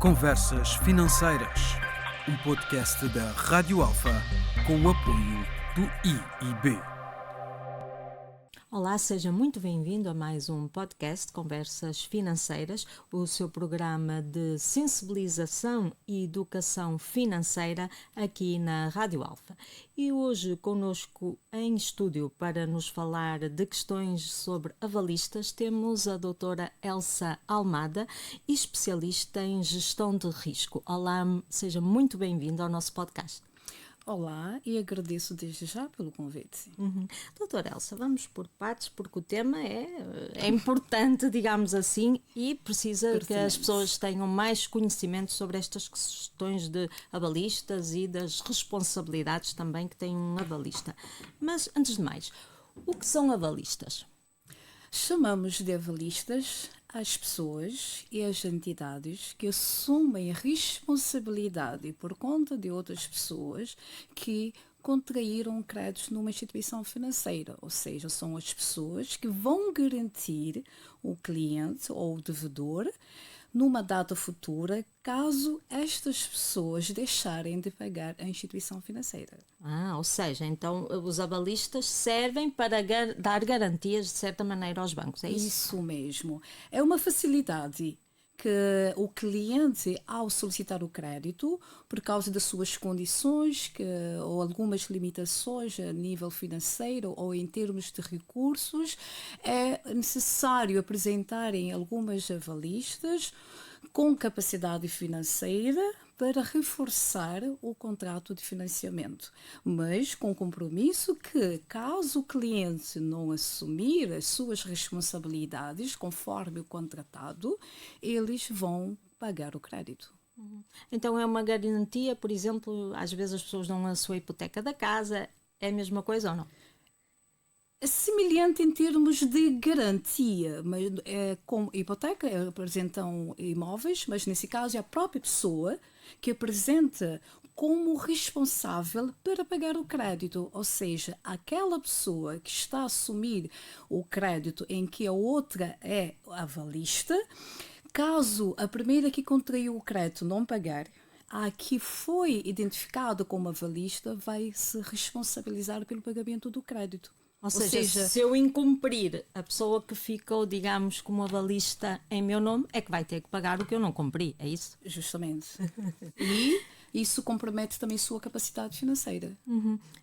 Conversas Financeiras, um podcast da Rádio Alfa com o apoio do IIB. Olá, seja muito bem-vindo a mais um podcast Conversas Financeiras, o seu programa de sensibilização e educação financeira aqui na Rádio Alfa. E hoje conosco em estúdio para nos falar de questões sobre avalistas temos a doutora Elsa Almada, especialista em gestão de risco. Olá, seja muito bem-vindo ao nosso podcast. Olá e agradeço desde já pelo convite. Doutora Elsa, vamos por partes porque o tema é importante, digamos assim, e precisa que as pessoas tenham mais conhecimento sobre estas questões de avalistas e das responsabilidades também que tem um avalista. Mas, antes de mais, o que são avalistas? Chamamos de avalistas as pessoas e as entidades que assumem a responsabilidade por conta de outras pessoas que contraíram créditos numa instituição financeira, ou seja, são as pessoas que vão garantir o cliente ou o devedor numa data futura, caso estas pessoas deixarem de pagar a instituição financeira. Ou seja, então os avalistas servem para dar garantias, de certa maneira, aos bancos, é isso? Isso mesmo. É uma facilidade que o cliente, ao solicitar o crédito, por causa das suas condições ou algumas limitações a nível financeiro ou em termos de recursos, é necessário apresentarem algumas avalistas com capacidade financeira para reforçar o contrato de financiamento, mas com compromisso que, caso o cliente não assumir as suas responsabilidades conforme o contratado, eles vão pagar o crédito. Então é uma garantia, por exemplo, às vezes as pessoas dão a sua hipoteca da casa, é a mesma coisa ou não? É semelhante em termos de garantia, mas com hipoteca apresentam imóveis, mas nesse caso é a própria pessoa que apresenta como responsável para pagar o crédito, ou seja, aquela pessoa que está a assumir o crédito em que a outra é avalista, caso a primeira que contraiu o crédito não pagar, a que foi identificado como avalista vai se responsabilizar pelo pagamento do crédito. Ou seja, se eu incumprir, a pessoa que ficou, digamos, como avalista em meu nome é que vai ter que pagar o que eu não cumpri, é isso? Justamente. E isso compromete também a sua capacidade financeira.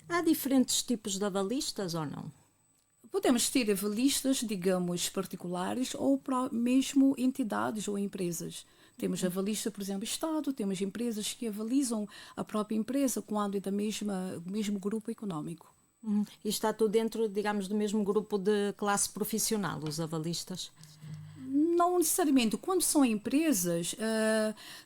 Há diferentes tipos de avalistas ou não? Podemos ter avalistas, digamos, particulares ou mesmo entidades ou empresas. Temos avalista, por exemplo, Estado, temos empresas que avalizam a própria empresa quando é do mesmo grupo económico. E está tudo dentro, digamos, do mesmo grupo de classe profissional, os avalistas? Não necessariamente. Quando são empresas,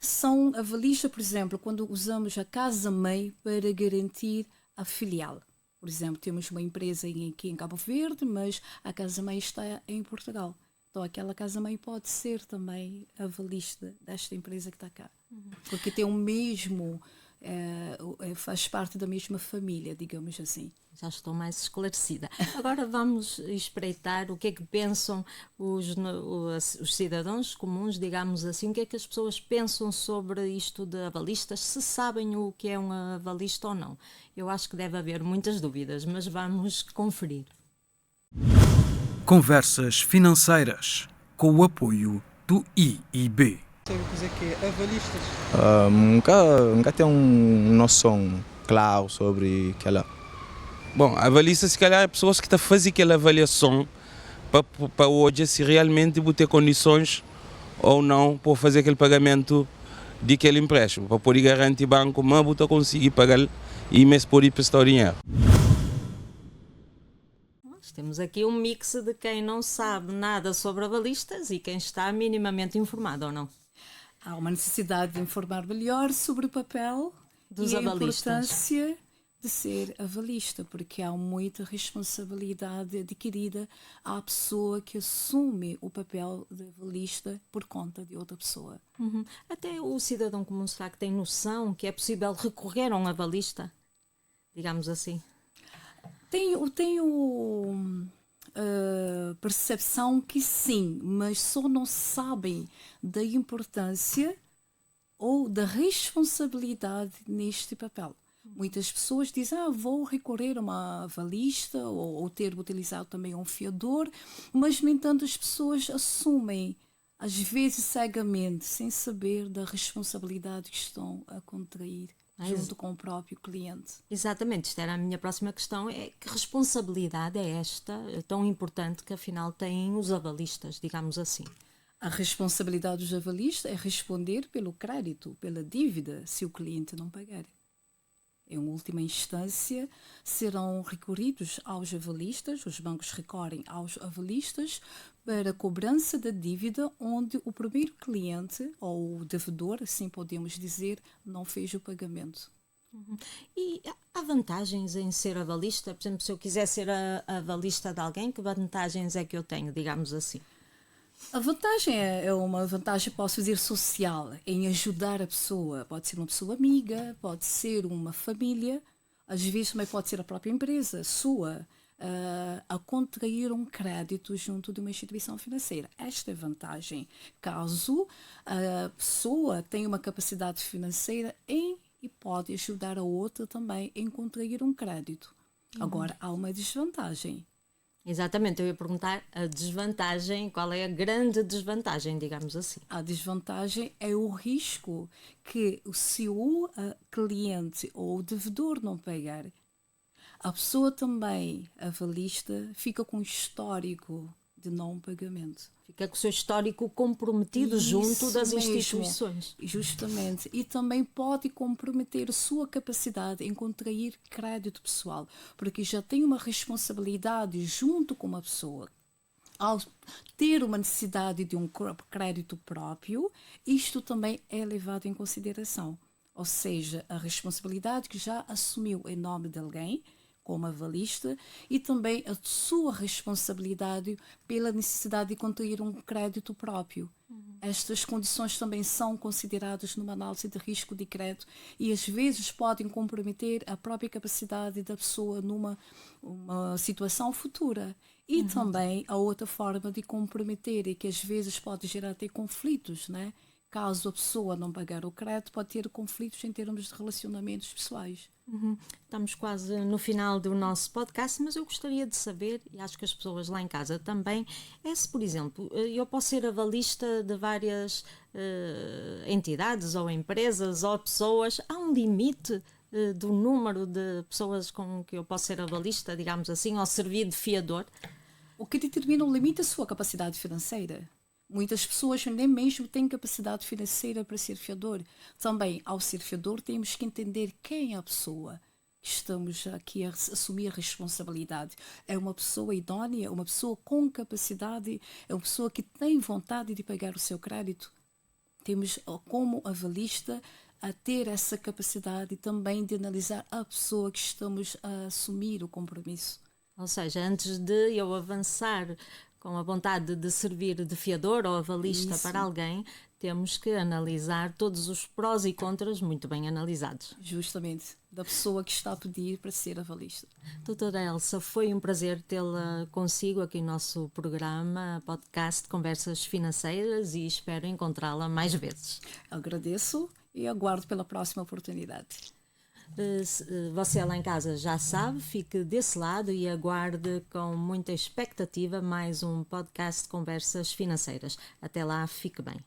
são avalistas, por exemplo, quando usamos a casa-mãe para garantir a filial. Por exemplo, temos uma empresa aqui em Cabo Verde, mas a casa-mãe está em Portugal. Então, aquela casa-mãe pode ser também avalista desta empresa que está cá. Porque tem o mesmo... faz parte da mesma família, digamos assim. Já estou mais esclarecida. Agora vamos espreitar o que é que pensam os cidadãos comuns, digamos assim, o que é que as pessoas pensam sobre isto de avalistas, se sabem o que é um avalista ou não. Eu acho que deve haver muitas dúvidas, mas vamos conferir. Conversas Financeiras com o apoio do IIB. Sabe o que é avalistas? Nunca tenho uma noção clara sobre aquela. Bom, avalista se calhar é pessoas que estão a fazer aquela avaliação para hoje se realmente vou ter condições ou não para fazer aquele pagamento de aquele empréstimo, para poder garantir o banco, mas vou conseguir pagar e mesmo poder prestar o dinheiro. Temos aqui um mix de quem não sabe nada sobre avalistas e quem está minimamente informado ou não. Há uma necessidade de informar melhor sobre o papel dos e avalistas. A importância de ser avalista, porque há muita responsabilidade adquirida à pessoa que assume o papel de avalista por conta de outra pessoa. Até o cidadão comum será que tem noção que é possível recorrer a um avalista, digamos assim? Tenho percepção que sim, mas só não sabem da importância ou da responsabilidade neste papel. Muitas pessoas dizem, vou recorrer a uma avalista ou ter utilizado também um fiador, mas, no entanto, as pessoas assumem, às vezes cegamente, sem saber da responsabilidade que estão a contrair junto com o próprio cliente. Exatamente, esta era a minha próxima questão, é que responsabilidade é esta tão importante que afinal têm os avalistas, digamos assim? A responsabilidade dos avalistas é responder pelo crédito, pela dívida, se o cliente não pagar. Em última instância, serão recorridos aos avalistas, os bancos recorrem aos avalistas para a cobrança da dívida onde o primeiro cliente, ou o devedor, assim podemos dizer, não fez o pagamento. E há vantagens em ser avalista? Por exemplo, se eu quiser ser a avalista de alguém, que vantagens é que eu tenho, digamos assim? A vantagem é uma vantagem, posso dizer, social, em ajudar a pessoa. Pode ser uma pessoa amiga, pode ser uma família, às vezes também pode ser a própria empresa sua, a contrair um crédito junto de uma instituição financeira. Esta é a vantagem. Caso a pessoa tenha uma capacidade financeira e pode ajudar a outra também em contrair um crédito. Agora, há uma desvantagem. Exatamente, eu ia perguntar a desvantagem, qual é a grande desvantagem, digamos assim? A desvantagem é o risco que se o cliente ou o devedor não pagar, a pessoa também, a avalista, fica com histórico de não pagamento. Fica com o seu histórico comprometido junto das mesmo, instituições. Justamente. E também pode comprometer a sua capacidade em contrair crédito pessoal, porque já tem uma responsabilidade junto com uma pessoa. Ao ter uma necessidade de um crédito próprio, isto também é levado em consideração. Ou seja, a responsabilidade que já assumiu em nome de alguém, como avalista, e também a sua responsabilidade pela necessidade de contrair um crédito próprio. Estas condições também são consideradas numa análise de risco de crédito e às vezes podem comprometer a própria capacidade da pessoa numa situação futura. E também a outra forma de comprometer e que às vezes pode gerar até conflitos, né? Caso a pessoa não pagar o crédito, pode ter conflitos em termos de relacionamentos pessoais. Estamos quase no final do nosso podcast, mas eu gostaria de saber, e acho que as pessoas lá em casa também, é se, por exemplo, eu posso ser avalista de várias entidades ou empresas ou pessoas, há um limite do número de pessoas com que eu posso ser avalista, digamos assim, ou servir de fiador? O que determina o limite é a sua capacidade financeira. Muitas pessoas nem mesmo têm capacidade financeira para ser fiador. Também, ao ser fiador, temos que entender quem é a pessoa que estamos aqui a assumir a responsabilidade. É uma pessoa idónea, uma pessoa com capacidade, é uma pessoa que tem vontade de pagar o seu crédito. Temos, como avalista, a ter essa capacidade também de analisar a pessoa que estamos a assumir o compromisso. Ou seja, antes de eu avançar com a vontade de servir de fiador ou avalista para alguém, temos que analisar todos os prós e contras muito bem analisados. Justamente, da pessoa que está a pedir para ser avalista. Doutora Elsa, foi um prazer tê-la consigo aqui no nosso programa, podcast Conversas Financeiras, e espero encontrá-la mais vezes. Agradeço e aguardo pela próxima oportunidade. Você lá em casa já sabe, fique desse lado e aguarde com muita expectativa mais um podcast Conversas Financeiras. Até lá, fique bem.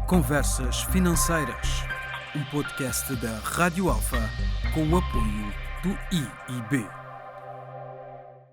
Conversas Financeiras, um podcast da Rádio Alfa com o apoio do IIB.